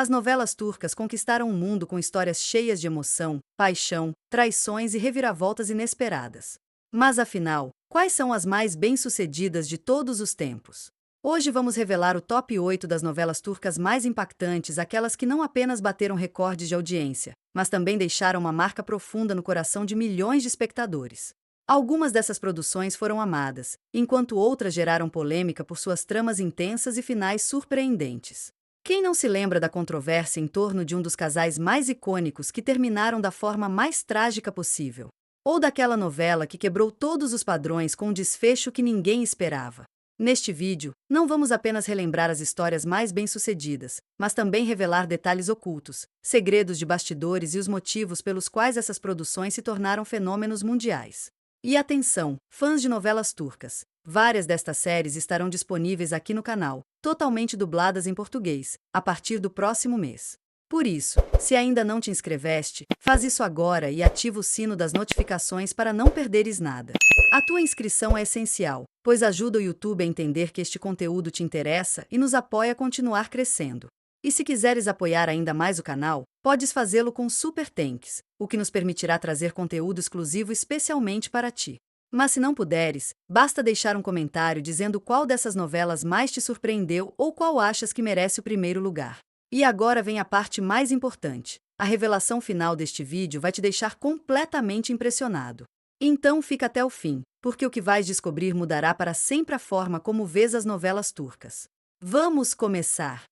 As novelas turcas conquistaram o mundo com histórias cheias de emoção, paixão, traições e reviravoltas inesperadas. Mas afinal, quais são as mais bem-sucedidas de todos os tempos? Hoje vamos revelar o top 8 das novelas turcas mais impactantes, aquelas que não apenas bateram recordes de audiência, mas também deixaram uma marca profunda no coração de milhões de espectadores. Algumas dessas produções foram amadas, enquanto outras geraram polêmica por suas tramas intensas e finais surpreendentes. Quem não se lembra da controvérsia em torno de um dos casais mais icônicos que terminaram da forma mais trágica possível? Ou daquela novela que quebrou todos os padrões com um desfecho que ninguém esperava? Neste vídeo, não vamos apenas relembrar as histórias mais bem-sucedidas, mas também revelar detalhes ocultos, segredos de bastidores e os motivos pelos quais essas produções se tornaram fenômenos mundiais. E atenção, fãs de novelas turcas! Várias destas séries estarão disponíveis aqui no canal, totalmente dubladas em português, a partir do próximo mês. Por isso, se ainda não te inscreveste, faz isso agora e ativa o sino das notificações para não perderes nada. A tua inscrição é essencial, pois ajuda o YouTube a entender que este conteúdo te interessa e nos apoia a continuar crescendo. E se quiseres apoiar ainda mais o canal, podes fazê-lo com Super Thanks, o que nos permitirá trazer conteúdo exclusivo especialmente para ti. Mas se não puderes, basta deixar um comentário dizendo qual dessas novelas mais te surpreendeu ou qual achas que merece o primeiro lugar. E agora vem a parte mais importante. A revelação final deste vídeo vai te deixar completamente impressionado. Então fica até o fim, porque o que vais descobrir mudará para sempre a forma como vês as novelas turcas. Vamos começar!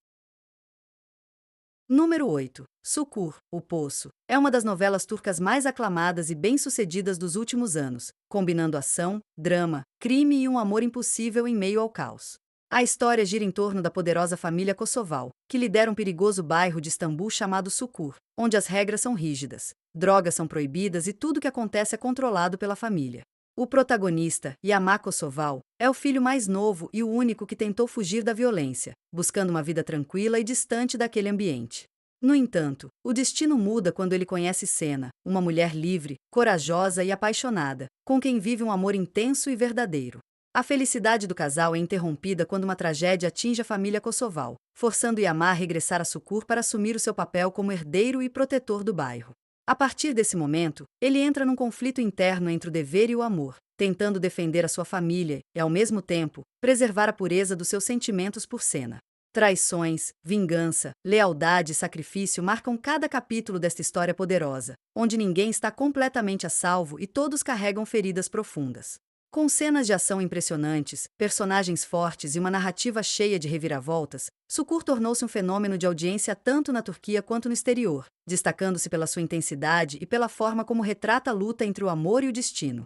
Número 8. Sukur, O Poço, é uma das novelas turcas mais aclamadas e bem-sucedidas dos últimos anos, combinando ação, drama, crime e um amor impossível em meio ao caos. A história gira em torno da poderosa família Kosoval, que lidera um perigoso bairro de Istambul chamado Sukur, onde as regras são rígidas, drogas são proibidas e tudo que acontece é controlado pela família. O protagonista, Yamak Kosoval, é o filho mais novo e o único que tentou fugir da violência, buscando uma vida tranquila e distante daquele ambiente. No entanto, o destino muda quando ele conhece Sena, uma mulher livre, corajosa e apaixonada, com quem vive um amor intenso e verdadeiro. A felicidade do casal é interrompida quando uma tragédia atinge a família Kosoval, forçando Yamak a regressar a Sukur para assumir o seu papel como herdeiro e protetor do bairro. A partir desse momento, ele entra num conflito interno entre o dever e o amor, tentando defender a sua família e, ao mesmo tempo, preservar a pureza dos seus sentimentos por Sena. Traições, vingança, lealdade e sacrifício marcam cada capítulo desta história poderosa, onde ninguém está completamente a salvo e todos carregam feridas profundas. Com cenas de ação impressionantes, personagens fortes e uma narrativa cheia de reviravoltas, Sukur tornou-se um fenômeno de audiência tanto na Turquia quanto no exterior, destacando-se pela sua intensidade e pela forma como retrata a luta entre o amor e o destino.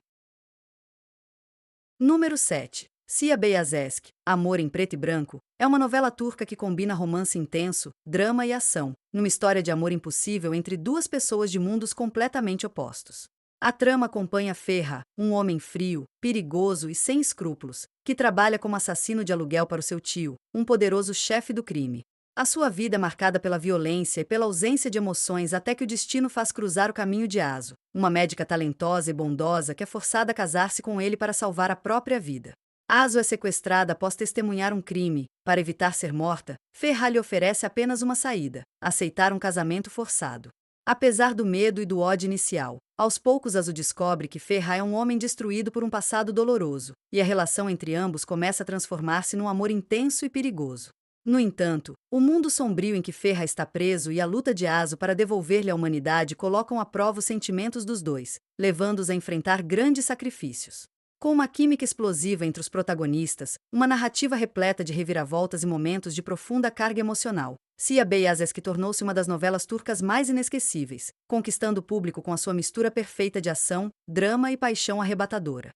Número 7. Cia Beyazıt, Amor em Preto e Branco, é uma novela turca que combina romance intenso, drama e ação, numa história de amor impossível entre duas pessoas de mundos completamente opostos. A trama acompanha Ferha, um homem frio, perigoso e sem escrúpulos, que trabalha como assassino de aluguel para o seu tio, um poderoso chefe do crime. A sua vida é marcada pela violência e pela ausência de emoções até que o destino faz cruzar o caminho de Azo, uma médica talentosa e bondosa que é forçada a casar-se com ele para salvar a própria vida. Azo é sequestrada após testemunhar um crime. Para evitar ser morta, Ferha lhe oferece apenas uma saída: aceitar um casamento forçado. Apesar do medo e do ódio inicial, aos poucos Azo descobre que Ferha é um homem destruído por um passado doloroso, e a relação entre ambos começa a transformar-se num amor intenso e perigoso. No entanto, o mundo sombrio em que Ferha está preso e a luta de Azo para devolver-lhe a humanidade colocam à prova os sentimentos dos dois, levando-os a enfrentar grandes sacrifícios. Com uma química explosiva entre os protagonistas, uma narrativa repleta de reviravoltas e momentos de profunda carga emocional, Cia Beyazıt tornou-se uma das novelas turcas mais inesquecíveis, conquistando o público com a sua mistura perfeita de ação, drama e paixão arrebatadora.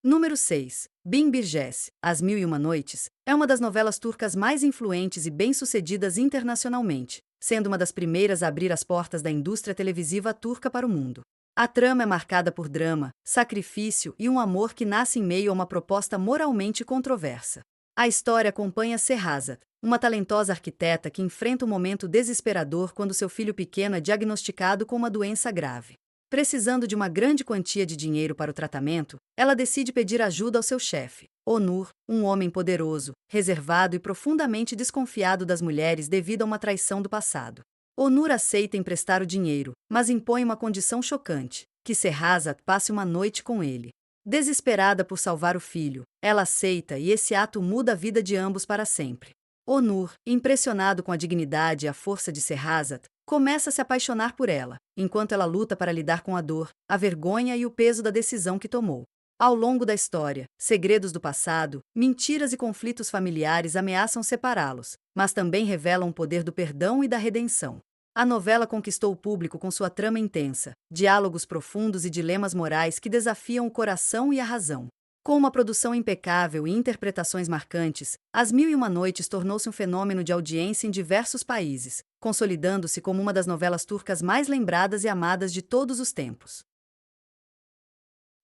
Número 6. Bin Bir Gece, As Mil e Uma Noites, é uma das novelas turcas mais influentes e bem-sucedidas internacionalmente, sendo uma das primeiras a abrir as portas da indústria televisiva turca para o mundo. A trama é marcada por drama, sacrifício e um amor que nasce em meio a uma proposta moralmente controversa. A história acompanha Serrazat, uma talentosa arquiteta que enfrenta um momento desesperador quando seu filho pequeno é diagnosticado com uma doença grave. Precisando de uma grande quantia de dinheiro para o tratamento, ela decide pedir ajuda ao seu chefe, Onur, um homem poderoso, reservado e profundamente desconfiado das mulheres devido a uma traição do passado. Onur aceita emprestar o dinheiro, mas impõe uma condição chocante, que Sherazade passe uma noite com ele. Desesperada por salvar o filho, ela aceita e esse ato muda a vida de ambos para sempre. Onur, impressionado com a dignidade e a força de Sherazade, começa a se apaixonar por ela, enquanto ela luta para lidar com a dor, a vergonha e o peso da decisão que tomou. Ao longo da história, segredos do passado, mentiras e conflitos familiares ameaçam separá-los, mas também revelam o poder do perdão e da redenção. A novela conquistou o público com sua trama intensa, diálogos profundos e dilemas morais que desafiam o coração e a razão. Com uma produção impecável e interpretações marcantes, As Mil e Uma Noites tornou-se um fenômeno de audiência em diversos países, consolidando-se como uma das novelas turcas mais lembradas e amadas de todos os tempos.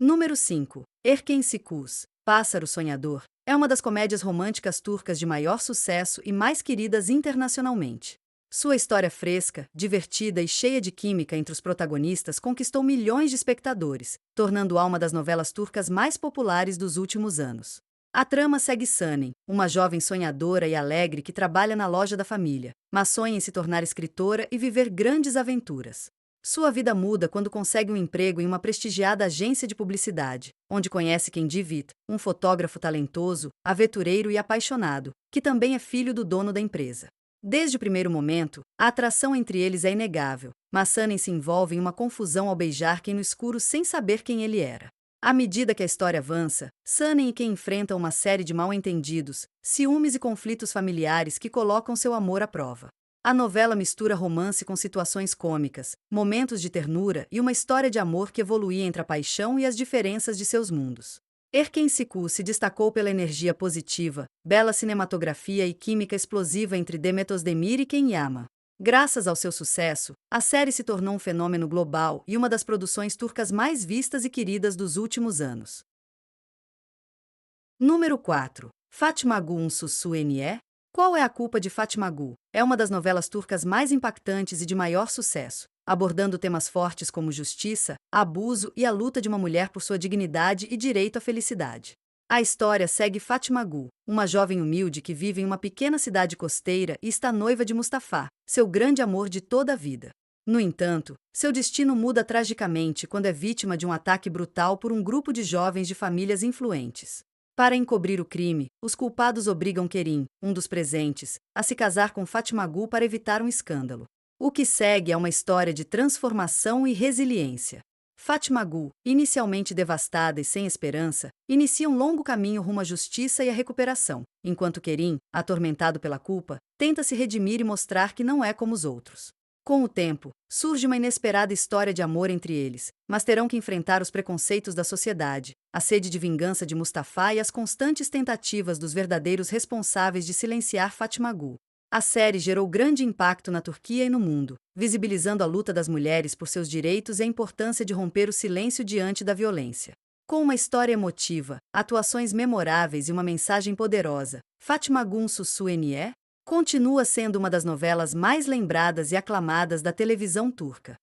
Número 5. Erken Sikus, Pássaro Sonhador, é uma das comédias românticas turcas de maior sucesso e mais queridas internacionalmente. Sua história fresca, divertida e cheia de química entre os protagonistas conquistou milhões de espectadores, tornando-a uma das novelas turcas mais populares dos últimos anos. A trama segue Sanem, uma jovem sonhadora e alegre que trabalha na loja da família, mas sonha em se tornar escritora e viver grandes aventuras. Sua vida muda quando consegue um emprego em uma prestigiada agência de publicidade, onde conhece Kendivit, um fotógrafo talentoso, aventureiro e apaixonado, que também é filho do dono da empresa. Desde o primeiro momento, a atração entre eles é inegável, mas Sanem se envolve em uma confusão ao beijar Ken no escuro sem saber quem ele era. À medida que a história avança, Sanem e Ken enfrentam uma série de mal-entendidos, ciúmes e conflitos familiares que colocam seu amor à prova. A novela mistura romance com situações cômicas, momentos de ternura e uma história de amor que evoluía entre a paixão e as diferenças de seus mundos. Erken Siku se destacou pela energia positiva, bela cinematografia e química explosiva entre Demet Özdemir e Ken Yaman. Graças ao seu sucesso, a série se tornou um fenômeno global e uma das produções turcas mais vistas e queridas dos últimos anos. Número 4. Fatma Gül Sussu Nie? Qual é a culpa de Fatma Gül? É uma das novelas turcas mais impactantes e de maior sucesso, abordando temas fortes como justiça, abuso e a luta de uma mulher por sua dignidade e direito à felicidade. A história segue Fatma Gül, uma jovem humilde que vive em uma pequena cidade costeira e está noiva de Mustafa, seu grande amor de toda a vida. No entanto, seu destino muda tragicamente quando é vítima de um ataque brutal por um grupo de jovens de famílias influentes. Para encobrir o crime, os culpados obrigam Kerim, um dos presentes, a se casar com Fatma Gül para evitar um escândalo. O que segue é uma história de transformação e resiliência. Fatma Gül, inicialmente devastada e sem esperança, inicia um longo caminho rumo à justiça e à recuperação, enquanto Kerim, atormentado pela culpa, tenta se redimir e mostrar que não é como os outros. Com o tempo, surge uma inesperada história de amor entre eles, mas terão que enfrentar os preconceitos da sociedade, a sede de vingança de Mustafa e as constantes tentativas dos verdadeiros responsáveis de silenciar Fatma Gül. A série gerou grande impacto na Turquia e no mundo, visibilizando a luta das mulheres por seus direitos e a importância de romper o silêncio diante da violência. Com uma história emotiva, atuações memoráveis e uma mensagem poderosa, Fatma Gül Sussu Nie continua sendo uma das novelas mais lembradas e aclamadas da televisão turca.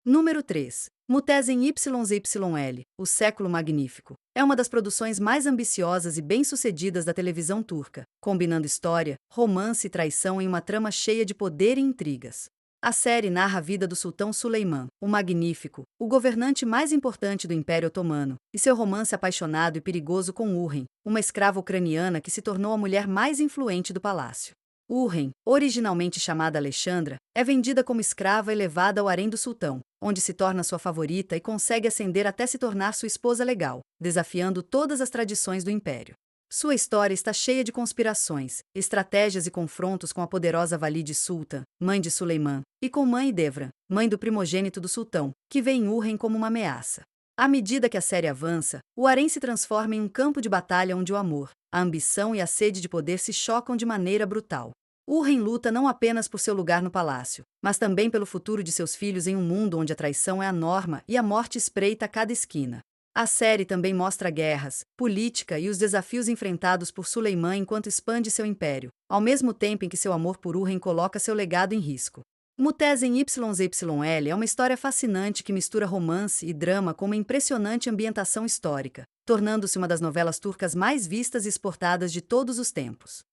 Número 3. Mutezem YZYL, O Século Magnífico, é uma das produções mais ambiciosas e bem-sucedidas da televisão turca, combinando história, romance e traição em uma trama cheia de poder e intrigas. A série narra a vida do sultão Süleyman, o Magnífico, o governante mais importante do Império Otomano, e seu romance apaixonado e perigoso com Hürrem, uma escrava ucraniana que se tornou a mulher mais influente do palácio. Hürrem, originalmente chamada Alexandra, é vendida como escrava e levada ao harém do sultão, onde se torna sua favorita e consegue ascender até se tornar sua esposa legal, desafiando todas as tradições do império. Sua história está cheia de conspirações, estratégias e confrontos com a poderosa Valide Sultan, mãe de Süleyman, e com mãe Devran, mãe do primogênito do sultão, que vê em Hürrem como uma ameaça. À medida que a série avança, o harém se transforma em um campo de batalha onde o amor, a ambição e a sede de poder se chocam de maneira brutal. Hürrem luta não apenas por seu lugar no palácio, mas também pelo futuro de seus filhos em um mundo onde a traição é a norma e a morte espreita a cada esquina. A série também mostra guerras, política e os desafios enfrentados por Süleyman enquanto expande seu império, ao mesmo tempo em que seu amor por Hürrem coloca seu legado em risco. Mutesen YZYL é uma história fascinante que mistura romance e drama com uma impressionante ambientação histórica, tornando-se uma das novelas turcas mais vistas e exportadas de todos os tempos.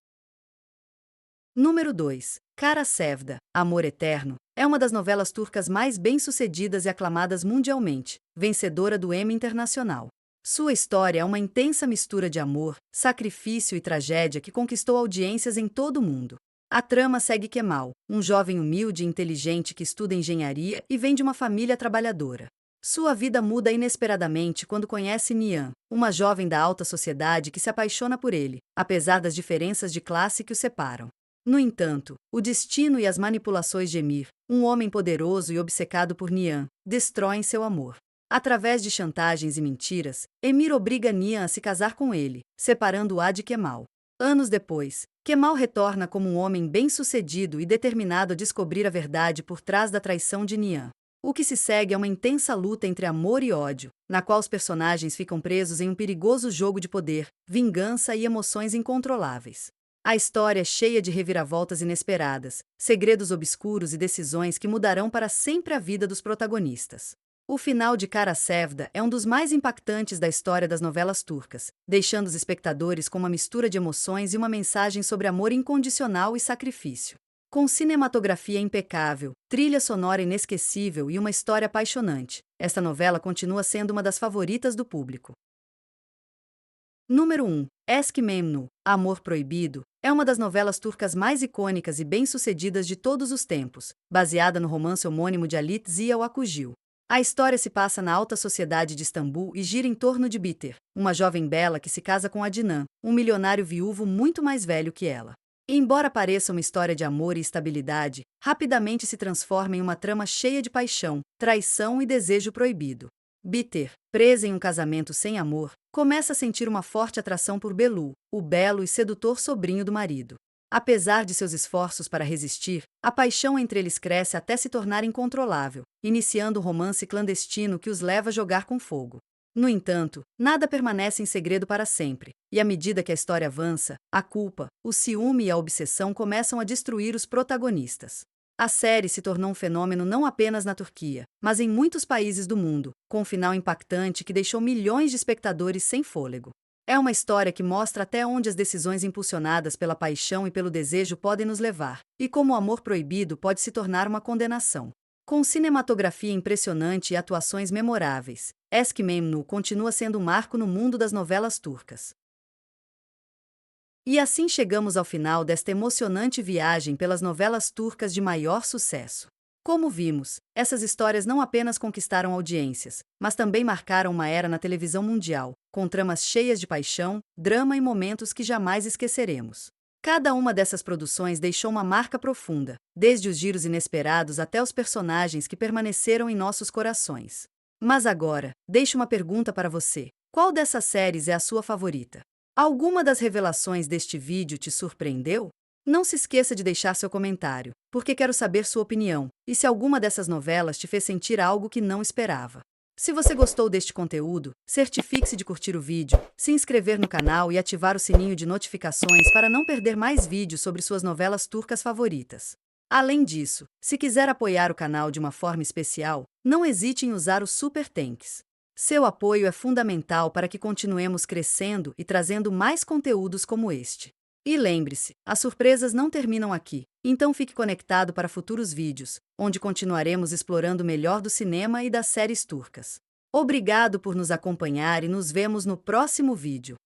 Número 2. Kara Sevda, Amor Eterno, é uma das novelas turcas mais bem-sucedidas e aclamadas mundialmente, vencedora do Emmy Internacional. Sua história é uma intensa mistura de amor, sacrifício e tragédia que conquistou audiências em todo o mundo. A trama segue Kemal, um jovem humilde e inteligente que estuda engenharia e vem de uma família trabalhadora. Sua vida muda inesperadamente quando conhece Nihan, uma jovem da alta sociedade que se apaixona por ele, apesar das diferenças de classe que o separam. No entanto, o destino e as manipulações de Emir, um homem poderoso e obcecado por Nihan, destroem seu amor. Através de chantagens e mentiras, Emir obriga Nihan a se casar com ele, separando-a de Kemal. Anos depois, Kemal retorna como um homem bem-sucedido e determinado a descobrir a verdade por trás da traição de Nihan. O que se segue é uma intensa luta entre amor e ódio, na qual os personagens ficam presos em um perigoso jogo de poder, vingança e emoções incontroláveis. A história é cheia de reviravoltas inesperadas, segredos obscuros e decisões que mudarão para sempre a vida dos protagonistas. O final de Kara Sevda é um dos mais impactantes da história das novelas turcas, deixando os espectadores com uma mistura de emoções e uma mensagem sobre amor incondicional e sacrifício. Com cinematografia impecável, trilha sonora inesquecível e uma história apaixonante, esta novela continua sendo uma das favoritas do público. Número 1. Eski Memnu, Amor Proibido, é uma das novelas turcas mais icônicas e bem-sucedidas de todos os tempos, baseada no romance homônimo de Halit Ziya Akugil. A história se passa na alta sociedade de Istambul e gira em torno de Biter, uma jovem bela que se casa com Adnan, um milionário viúvo muito mais velho que ela. E embora pareça uma história de amor e estabilidade, rapidamente se transforma em uma trama cheia de paixão, traição e desejo proibido. Biter, presa em um casamento sem amor, começa a sentir uma forte atração por Belu, o belo e sedutor sobrinho do marido. Apesar de seus esforços para resistir, a paixão entre eles cresce até se tornar incontrolável, iniciando um romance clandestino que os leva a jogar com fogo. No entanto, nada permanece em segredo para sempre, e à medida que a história avança, a culpa, o ciúme e a obsessão começam a destruir os protagonistas. A série se tornou um fenômeno não apenas na Turquia, mas em muitos países do mundo, com um final impactante que deixou milhões de espectadores sem fôlego. É uma história que mostra até onde as decisões impulsionadas pela paixão e pelo desejo podem nos levar, e como o amor proibido pode se tornar uma condenação. Com cinematografia impressionante e atuações memoráveis, Eski Memnu continua sendo um marco no mundo das novelas turcas. E assim chegamos ao final desta emocionante viagem pelas novelas turcas de maior sucesso. Como vimos, essas histórias não apenas conquistaram audiências, mas também marcaram uma era na televisão mundial, com tramas cheias de paixão, drama e momentos que jamais esqueceremos. Cada uma dessas produções deixou uma marca profunda, desde os giros inesperados até os personagens que permaneceram em nossos corações. Mas agora, deixo uma pergunta para você: qual dessas séries é a sua favorita? Alguma das revelações deste vídeo te surpreendeu? Não se esqueça de deixar seu comentário, porque quero saber sua opinião e se alguma dessas novelas te fez sentir algo que não esperava. Se você gostou deste conteúdo, certifique-se de curtir o vídeo, se inscrever no canal e ativar o sininho de notificações para não perder mais vídeos sobre suas novelas turcas favoritas. Além disso, se quiser apoiar o canal de uma forma especial, não hesite em usar o Super Thanks. Seu apoio é fundamental para que continuemos crescendo e trazendo mais conteúdos como este. E lembre-se, as surpresas não terminam aqui, então fique conectado para futuros vídeos, onde continuaremos explorando o melhor do cinema e das séries turcas. Obrigado por nos acompanhar e nos vemos no próximo vídeo.